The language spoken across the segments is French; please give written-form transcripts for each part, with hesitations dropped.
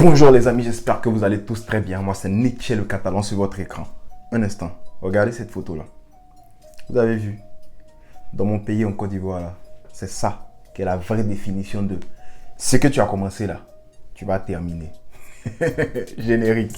Bonjour les amis, j'espère que vous allez tous très bien. Moi c'est Nietzsche le Catalan sur votre écran. Un instant, regardez cette photo là. Vous avez vu? Dans mon pays en Côte d'Ivoire là, c'est ça qui est la vraie définition de ce que tu as commencé là. Tu vas terminer. Générique.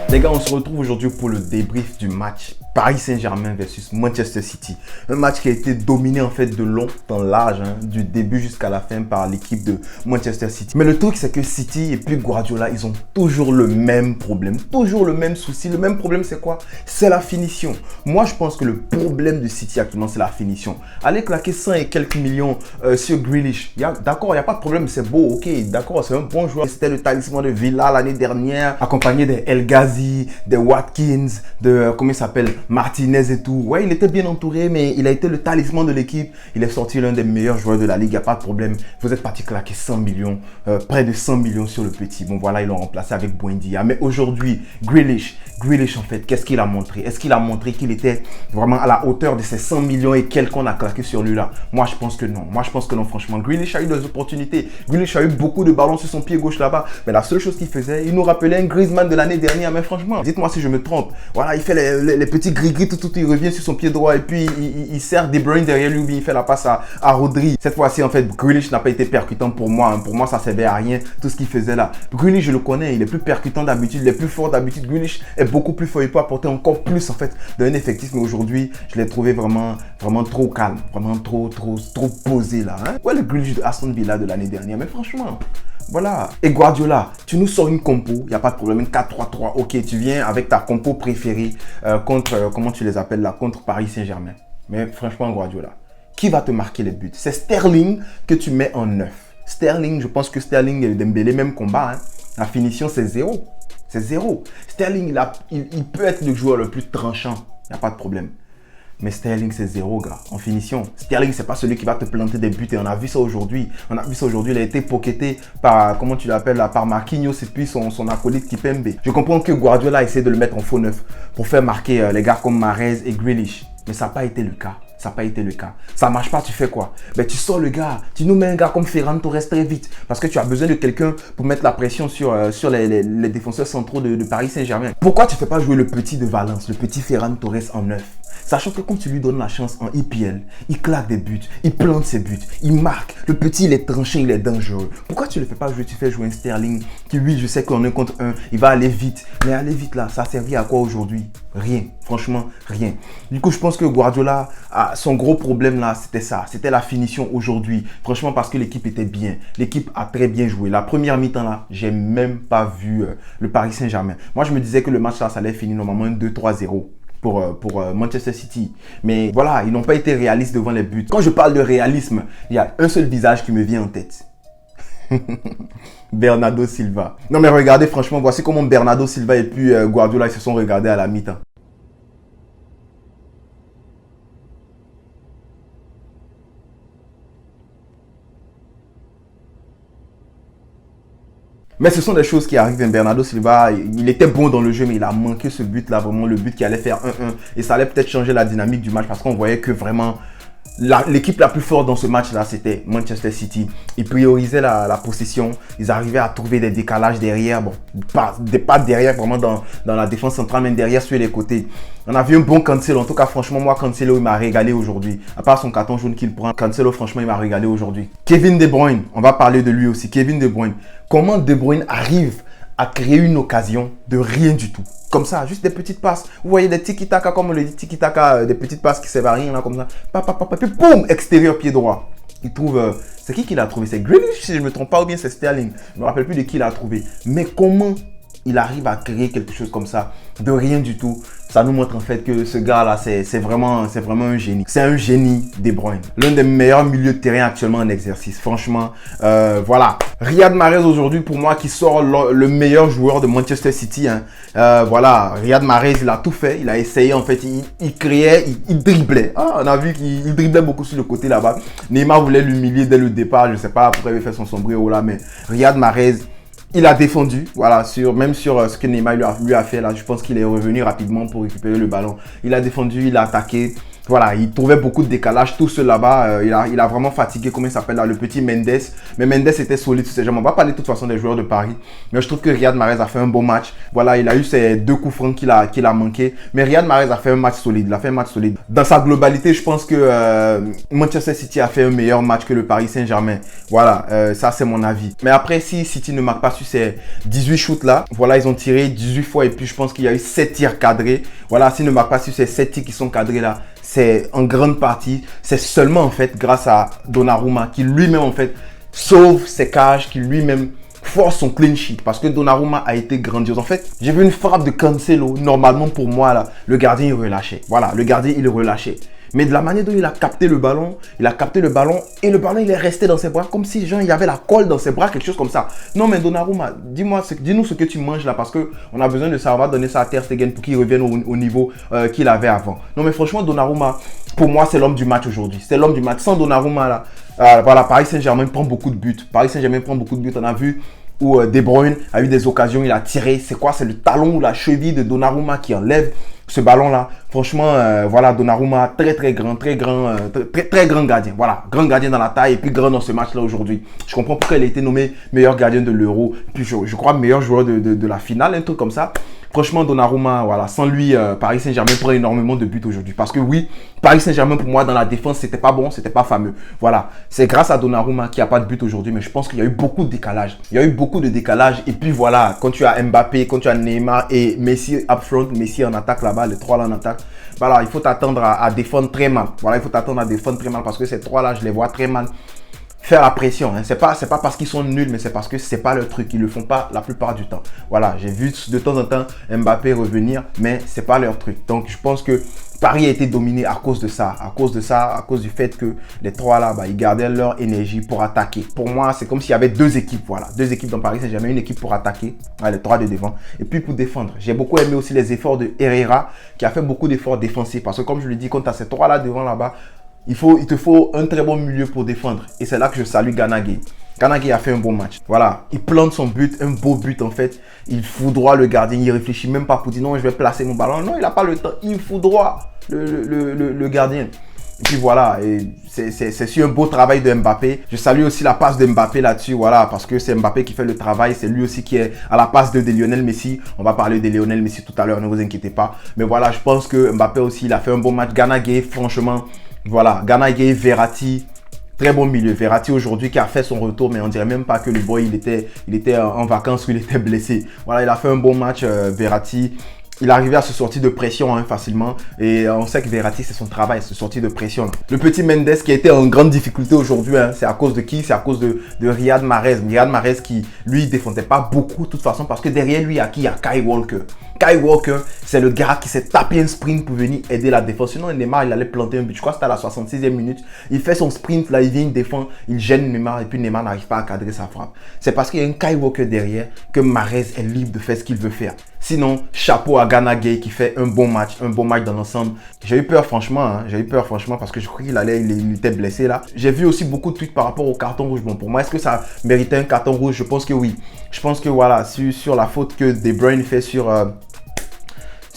Les gars, on se retrouve aujourd'hui pour le débrief du match Paris Saint-Germain versus Manchester City. Un match qui a été dominé en fait de long en large, du début jusqu'à la fin par l'équipe de Manchester City. Mais le truc c'est que City et puis Guardiola, ils ont toujours le même problème, toujours le même souci. Le même problème c'est quoi? C'est la finition. Moi je pense que le problème de City actuellement c'est la finition. Aller claquer 100 et quelques millions sur Grealish, d'accord, il n'y a pas de problème, c'est beau, ok, d'accord, c'est un bon joueur. C'était le talisman de Villa l'année dernière, accompagné des El Ghazi, des Watkins, de, comment il s'appelle, Martinez et tout. Ouais, il était bien entouré, mais il a été le talisman de l'équipe. Il est sorti l'un des meilleurs joueurs de la ligue, il n'y a pas de problème. Vous êtes parti claquer 100 millions, près de 100 millions sur le petit. Bon, voilà, ils l'ont remplacé avec Buendia. Mais aujourd'hui, Grealish en fait, qu'est-ce qu'il a montré? Est-ce qu'il a montré qu'il était vraiment à la hauteur de ces 100 millions et quelques qu'on a claqué sur lui là? Moi, je pense que non. Moi, je pense que non, franchement. Grealish a eu des opportunités. Grealish a eu beaucoup de ballons sur son pied gauche là-bas. Mais la seule chose qu'il faisait, il nous rappelait un Griezmann de l'année dernière. Mais franchement, dites-moi si je me trompe. Voilà, il fait les petits gris-gris, tout, il revient sur son pied droit et puis il sert De Bruyne derrière lui, il fait la passe à Rodri. Cette fois-ci, en fait, Grealish n'a pas été percutant pour moi. Pour moi, ça servait à rien, tout ce qu'il faisait là. Grealish, je le connais, il est plus percutant d'habitude, il est plus fort d'habitude. Grealish est beaucoup plus fort, il peut apporter encore plus en fait d'un effectif. Mais aujourd'hui, je l'ai trouvé vraiment trop calme, vraiment trop posé là. Ouais, le Grealish de Aston Villa de l'année dernière, mais franchement... Voilà. Et Guardiola, tu nous sors une compo, il n'y a pas de problème, une 4-3-3. Ok, tu viens avec ta compo préférée contre, comment tu les appelles là, contre Paris Saint-Germain. Mais franchement, Guardiola, qui va te marquer les buts? C'est Sterling que tu mets en 9. Sterling, je pense que Sterling et Dembélé, même combat. La finition, c'est zéro. C'est zéro. Sterling, il peut être le joueur le plus tranchant. Il n'y a pas de problème. Mais Sterling, c'est zéro, gars, en finition. Sterling, c'est pas celui qui va te planter des buts. Et on a vu ça aujourd'hui. Il a été pocketé par, comment tu l'appelles là, par Marquinhos et puis son acolyte Kipembe. Je comprends que Guardiola essaie de le mettre en faux neuf pour faire marquer les gars comme Mahrez et Grealish. Mais ça n'a pas été le cas. Ça n'a pas été le cas. Ça marche pas, tu fais quoi? Ben, tu sors le gars, tu nous mets un gars comme Ferran Torres très vite. Parce que tu as besoin de quelqu'un pour mettre la pression sur les défenseurs centraux de Paris Saint-Germain. Pourquoi tu ne fais pas jouer le petit de Valence, le petit Ferran Torres en 9? Sachant que quand tu lui donnes la chance en IPL, il claque des buts, il plante ses buts, il marque. Le petit, il est tranché, il est dangereux. Pourquoi tu ne le fais pas jouer? Tu fais jouer un Sterling qui, oui, je sais qu'en 1 contre 1, il va aller vite. Mais aller vite là, ça a servi à quoi aujourd'hui? Rien. Franchement, rien. Du coup, je pense que Guardiola, son gros problème là, c'était ça. C'était la finition aujourd'hui. Franchement, parce que l'équipe était bien. L'équipe a très bien joué. La première mi-temps là, j'ai même pas vu le Paris Saint-Germain. Moi, je me disais que le match là, ça allait finir normalement 2-3-0. Pour Manchester City. Mais voilà, ils n'ont pas été réalistes devant les buts. Quand je parle de réalisme, il y a un seul visage qui me vient en tête. Bernardo Silva. Non mais regardez, franchement, voici comment Bernardo Silva et puis Guardiola ils se sont regardés à la mi-temps. Mais ce sont des choses qui arrivent. Bernardo Silva, il était bon dans le jeu, mais il a manqué ce but-là, vraiment le but qui allait faire 1-1. Et ça allait peut-être changer la dynamique du match parce qu'on voyait que vraiment l'équipe la plus forte dans ce match-là, c'était Manchester City. Ils priorisaient la possession. Ils arrivaient à trouver des décalages derrière. Bon, pas derrière vraiment dans la défense centrale, mais derrière sur les côtés. On a vu un bon Cancelo. En tout cas, franchement, moi, Cancelo, il m'a régalé aujourd'hui. À part son carton jaune qu'il prend, Cancelo, franchement, il m'a régalé aujourd'hui. Kevin De Bruyne, on va parler de lui aussi. Kevin De Bruyne. Comment De Bruyne arrive à créer une occasion de rien du tout? Comme ça, juste des petites passes. Vous voyez des tiki-taka, comme on le dit, tiki-taka, des petites passes qui servent à rien, là, comme ça. Puis boum, extérieur pied droit. Il trouve... c'est qui l'a trouvé? C'est Grealish, si je ne me trompe pas, ou bien c'est Sterling. Je ne me rappelle plus de qui l'a trouvé. Mais comment il arrive à créer quelque chose comme ça, de rien du tout? Ça nous montre en fait que ce gars-là, c'est vraiment un génie. C'est un génie, De Bruyne. L'un des meilleurs milieux de terrain actuellement en exercice. Franchement, voilà. Riyad Mahrez aujourd'hui, pour moi, qui sort le meilleur joueur de Manchester City. Voilà, Riyad Mahrez, il a tout fait. Il a essayé, en fait, il créait, il driblait. On a vu qu'il driblait beaucoup sur le côté là-bas. Neymar voulait l'humilier dès le départ. Je ne sais pas pourquoi il avait fait son sombrero là, mais Riyad Mahrez... il a défendu, voilà, même sur ce que Neymar lui a fait là. Je pense qu'il est revenu rapidement pour récupérer le ballon. Il a défendu, il a attaqué. Voilà, il trouvait beaucoup de décalage. Tout ce là-bas, il a vraiment fatigué, comment il s'appelle là, le petit Mendes. Mais Mendes était solide sur ses jambes. On va parler de toute façon des joueurs de Paris. Mais je trouve que Riyad Mahrez a fait un bon match. Voilà, il a eu ses 2 coups francs qu'il a manqué. Mais Riyad Mahrez a fait un match solide. Il a fait un match solide. Dans sa globalité, je pense que Manchester City a fait un meilleur match que le Paris Saint-Germain. Voilà, ça c'est mon avis. Mais après, si City ne marque pas sur ces 18 shoots là, voilà, ils ont tiré 18 fois et puis je pense qu'il y a eu 7 tirs cadrés. Voilà, s'ils ne marquent pas sur ces 7 tirs qui sont cadrés là, c'est en grande partie, c'est seulement en fait grâce à Donnarumma qui lui-même en fait sauve ses cages, qui lui-même force son clean sheet parce que Donnarumma a été grandiose. En fait, j'ai vu une frappe de Cancelo. Normalement pour moi là, le gardien il relâchait. Voilà, le gardien il relâchait. Mais de la manière dont il a capté le ballon, et le ballon il est resté dans ses bras comme si genre il y avait la colle dans ses bras, quelque chose comme ça. Non mais Donnarumma, dis-nous ce que tu manges là parce que on a besoin de ça, on va donner ça à Ter Stegen pour qu'il revienne au niveau qu'il avait avant. Non mais franchement Donnarumma, pour moi c'est l'homme du match aujourd'hui. C'est l'homme du match. Sans Donnarumma là, voilà, Paris Saint-Germain prend beaucoup de buts. Paris Saint-Germain prend beaucoup de buts. On a vu où De Bruyne a eu des occasions, il a tiré. C'est quoi? C'est le talon ou la cheville de Donnarumma qui enlève ce ballon-là. Franchement, voilà, Donnarumma, très grand gardien. Voilà, grand gardien dans la taille et puis grand dans ce match-là aujourd'hui. Je comprends pourquoi il a été nommé meilleur gardien de l'Euro. Puis je crois meilleur joueur de la finale, un truc comme ça. Franchement, Donnarumma, voilà, sans lui, Paris Saint-Germain prend énormément de buts aujourd'hui. Parce que oui, Paris Saint-Germain, pour moi, dans la défense, c'était pas bon, c'était pas fameux. Voilà, c'est grâce à Donnarumma qu'il n'y a pas de but aujourd'hui. Mais je pense qu'il y a eu beaucoup de décalage. Il y a eu beaucoup de décalage. Et puis voilà, quand tu as Mbappé, quand tu as Neymar et Messi up front, Messi en attaque là-bas, les trois là en attaque, voilà, il faut t'attendre à défendre très mal. Voilà, il faut t'attendre à défendre très mal parce que ces trois là, je les vois très mal faire la pression. Hein. C'est pas parce qu'ils sont nuls, mais c'est parce que c'est pas leur truc. Ils le font pas la plupart du temps. Voilà, j'ai vu de temps en temps Mbappé revenir, mais c'est pas leur truc. Donc je pense que Paris a été dominé à cause de ça, à cause du fait que les trois là, ils gardaient leur énergie pour attaquer. Pour moi, c'est comme s'il y avait deux équipes, voilà, deux équipes dans Paris Saint-Germain, une équipe pour attaquer, les trois de devant, et puis pour défendre. J'ai beaucoup aimé aussi les efforts de Herrera, qui a fait beaucoup d'efforts défensifs, parce que comme je le dis, quand tu as ces trois là devant là-bas, il te faut un très bon milieu pour défendre. Et c'est là que je salue Gana Gueye. Gana Gueye a fait un bon match. Voilà, il plante son but, un beau but en fait. Il foudroie le gardien, il réfléchit même pas pour dire non, je vais placer mon ballon. Non, il n'a pas le temps, il foudroie le gardien. Et puis voilà, c'est sur un beau travail de Mbappé. Je salue aussi la passe de Mbappé là-dessus, voilà, parce que c'est Mbappé qui fait le travail. C'est lui aussi qui est à la passe de Lionel Messi. On va parler de Lionel Messi tout à l'heure, ne vous inquiétez pas. Mais voilà, je pense que Mbappé aussi, il a fait un bon match. Gana Gueye, franchement, voilà, Gana Gueye, Verratti, très bon milieu. Verratti aujourd'hui qui a fait son retour, mais on dirait même pas que le boy, il était en vacances ou il était blessé. Voilà, il a fait un bon match, Verratti. Il arrivait à se sortir de pression facilement et on sait que Verratti c'est son travail, se sortir de pression. Là. Le petit Mendes qui a été en grande difficulté aujourd'hui, c'est à cause de qui? C'est à cause de Riyad Mahrez. Riyad Mahrez qui lui défendait pas beaucoup de toute façon parce que derrière lui il y a qui? Il y a Kyle Walker. Kyle Walker c'est le gars qui s'est tapé un sprint pour venir aider la défense. Sinon Neymar il allait planter un but. Je crois que c'était à la 66e minute. Il fait son sprint là, il vient, il défend, il gêne Neymar et puis Neymar n'arrive pas à cadrer sa frappe. C'est parce qu'il y a un Kyle Walker derrière que Mahrez est libre de faire ce qu'il veut faire. Sinon, chapeau à Gana Gueye qui fait un bon match dans l'ensemble. J'ai eu peur franchement, parce que je crois il était blessé là. J'ai vu aussi beaucoup de tweets par rapport au carton rouge. Bon, pour moi, est-ce que ça méritait un carton rouge? Je pense que oui. Je pense que voilà, sur la faute que De Bruyne fait sur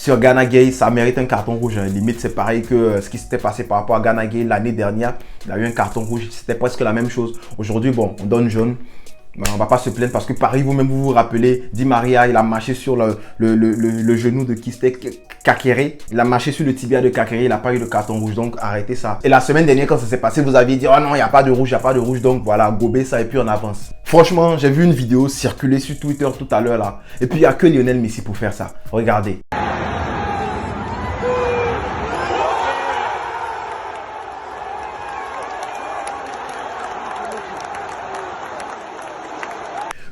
Gana Gueye, ça mérite un carton rouge. Limite, c'est pareil que ce qui s'était passé par rapport à Gana Gueye l'année dernière. Il a eu un carton rouge, c'était presque la même chose. Aujourd'hui, bon, on donne jaune. Ben, on va pas se plaindre parce que Paris, vous-même, vous vous rappelez, Di Maria, il a marché sur le genou de Kakere. Il a marché sur le tibia de Kakere, il n'a pas eu de carton rouge, donc arrêtez ça. Et la semaine dernière, quand ça s'est passé, vous aviez dit, oh non, il n'y a pas de rouge, donc voilà, gobez ça et puis on avance. Franchement, j'ai vu une vidéo circuler sur Twitter tout à l'heure là. Et puis, il n'y a que Lionel Messi pour faire ça. Regardez.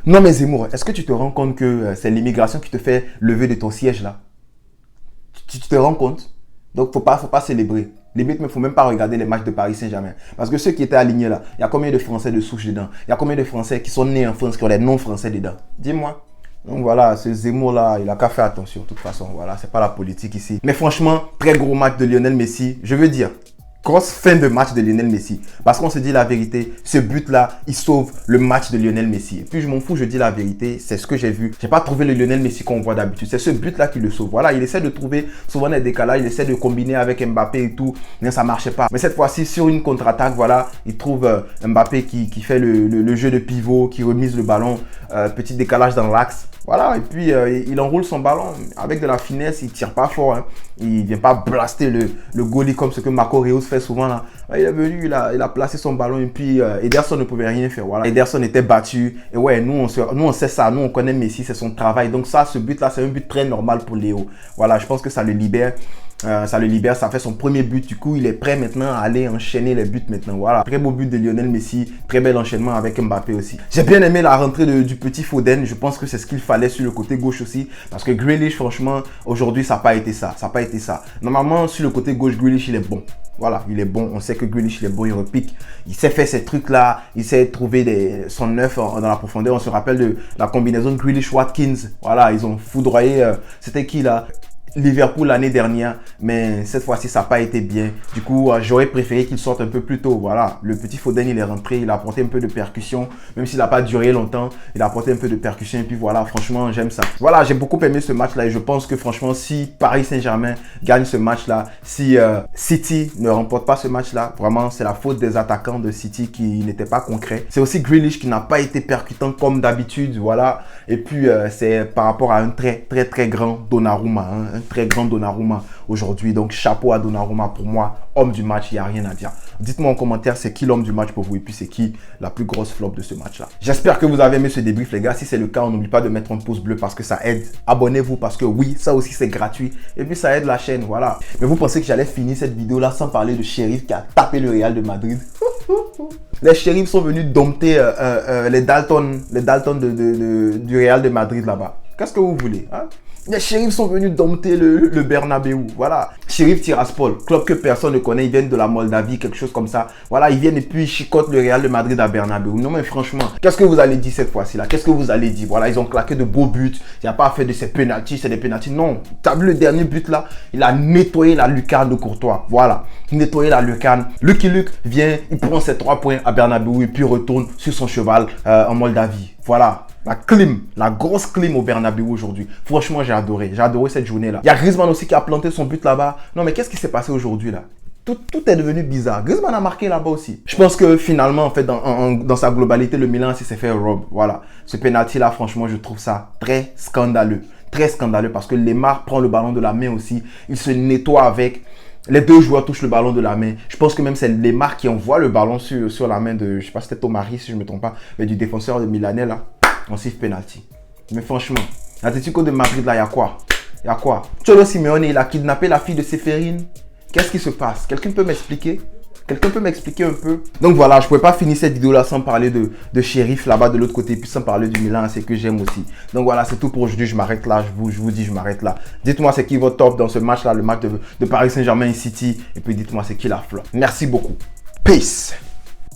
Non mais Zemmour, est-ce que tu te rends compte que c'est l'immigration qui te fait lever de ton siège là? Tu te rends compte? Donc faut pas célébrer. Limite, il ne faut même pas regarder les matchs de Paris Saint-Germain. Parce que ceux qui étaient alignés là, il y a combien de Français de souche dedans? Il y a combien de Français qui sont nés en France, qui ont des noms français dedans? Dis-moi. Donc voilà, ce Zemmour là, il a qu'à faire attention de toute façon. Voilà, c'est pas la politique ici. Mais franchement, très gros match de Lionel Messi. Je veux dire, grosse fin de match de Lionel Messi. Parce qu'on se dit la vérité, ce but-là, il sauve le match de Lionel Messi. Et puis je m'en fous, je dis la vérité, c'est ce que j'ai vu. J'ai pas trouvé le Lionel Messi qu'on voit d'habitude. C'est ce but-là qui le sauve. Voilà, il essaie de trouver souvent des décalages, il essaie de combiner avec Mbappé et tout, mais ça marchait pas. Mais cette fois-ci, sur une contre-attaque, voilà, il trouve Mbappé qui fait le jeu de pivot, qui remise le ballon, petit décalage dans l'axe. Voilà, et puis il enroule son ballon avec de la finesse, il tire pas fort, hein. Il vient pas blaster le goalie comme ce que Marco Reus fait souvent là. Il est venu, il a placé son ballon et puis Ederson ne pouvait rien faire. Voilà, Ederson était battu et ouais, nous on sait ça, nous on connaît Messi, c'est son travail. Donc ça, ce but là, c'est un but très normal pour Léo. Voilà, je pense que ça le libère. Ça fait son premier but, du coup il est prêt maintenant à aller enchaîner les buts maintenant. Voilà, très beau but de Lionel Messi, très bel enchaînement avec Mbappé aussi. J'ai bien aimé la rentrée du petit Foden, je pense que c'est ce qu'il fallait sur le côté gauche aussi, parce que Grealish franchement aujourd'hui ça n'a pas été ça, Normalement sur le côté gauche Grealish il est bon. Voilà, il est bon, on sait que Grealish il est bon, il repique, il sait faire ces trucs là, il sait trouver son œuf dans la profondeur. On se rappelle de la combinaison Grealish-Watkins, voilà, ils ont foudroyé, c'était qui là? Liverpool l'année dernière, mais cette fois-ci ça n'a pas été bien. Du coup j'aurais préféré qu'il sorte un peu plus tôt. Voilà, le petit Foden il est rentré, il a apporté un peu de percussion, même s'il n'a pas duré longtemps, il a apporté un peu de percussion et puis voilà, franchement j'aime ça. Voilà, j'ai beaucoup aimé ce match là et je pense que franchement si Paris Saint-Germain gagne ce match là, si City ne remporte pas ce match là, vraiment c'est la faute des attaquants de City qui n'étaient pas concrets. C'est aussi Grealish qui n'a pas été percutant comme d'habitude, voilà, et puis c'est par rapport à un très grand Donnarumma, hein, très grand Donnarumma aujourd'hui. Donc chapeau à Donnarumma, pour moi, homme du match, il n'y a rien à dire. Dites-moi en commentaire c'est qui l'homme du match pour vous et puis c'est qui la plus grosse flop de ce match là. J'espère que vous avez aimé ce débrief les gars. Si c'est le cas, on n'oublie pas de mettre un pouce bleu parce que ça aide. Abonnez-vous parce que oui, ça aussi c'est gratuit et puis ça aide la chaîne, voilà. Mais vous pensez que j'allais finir cette vidéo là sans parler de Sheriff qui a tapé le Real de Madrid? Les Sheriffs sont venus dompter les Dalton du Real de Madrid là-bas. Qu'est-ce que vous voulez, hein? Les Sheriffs sont venus dompter le Bernabeu. Voilà. Sheriff Tiraspol, club que personne ne connaît. Ils viennent de la Moldavie, quelque chose comme ça. Voilà, ils viennent et puis ils chicotent le Real de Madrid à Bernabeu. Non mais franchement, qu'est-ce que vous allez dire cette fois-ci là? Qu'est-ce que vous allez dire? Voilà, ils ont claqué de beaux buts. Il n'y a pas fait de ces pénaltys, c'est des pénaltys. Non, tu as vu le dernier but là? Il a nettoyé la lucarne de Courtois. Voilà, nettoyé la lucarne. Lucky Luke vient, il prend ses 3 points à Bernabeu et puis retourne sur son cheval en Moldavie. Voilà. La clim, la grosse clim au Bernabeu aujourd'hui. Franchement, j'ai adoré cette journée-là. Il y a Griezmann aussi qui a planté son but là-bas. Non, mais qu'est-ce qui s'est passé aujourd'hui là? Tout est devenu bizarre. Griezmann a marqué là-bas aussi. Je pense que finalement, en fait, dans sa globalité, le Milan s'est fait rob. Voilà. Ce penalty-là, franchement, je trouve ça très scandaleux. Très scandaleux parce que Lemar prend le ballon de la main aussi. Il se nettoie avec. Les deux joueurs touchent le ballon de la main. Je pense que même c'est Lemar qui envoie le ballon sur la main de, je sais pas si c'était Tomari si je ne me trompe pas, mais du défenseur de Milanais là. On siffle penalty. Mais franchement, l'Atlético de Madrid là, il y a quoi? Il y a quoi? Cholo Simeone, il a kidnappé la fille de Séphérine. Qu'est-ce qui se passe? Quelqu'un peut m'expliquer? Quelqu'un peut m'expliquer un peu? Donc voilà, je ne pouvais pas finir cette vidéo là sans parler de Sheriff là-bas de l'autre côté, puis sans parler du Milan, c'est que j'aime aussi. Donc voilà, c'est tout pour aujourd'hui, je m'arrête là, je vous dis, je m'arrête là. Dites-moi c'est qui votre top dans ce match là, le match de Paris Saint-Germain et City, et puis dites-moi c'est qui la flop. Merci beaucoup. Peace.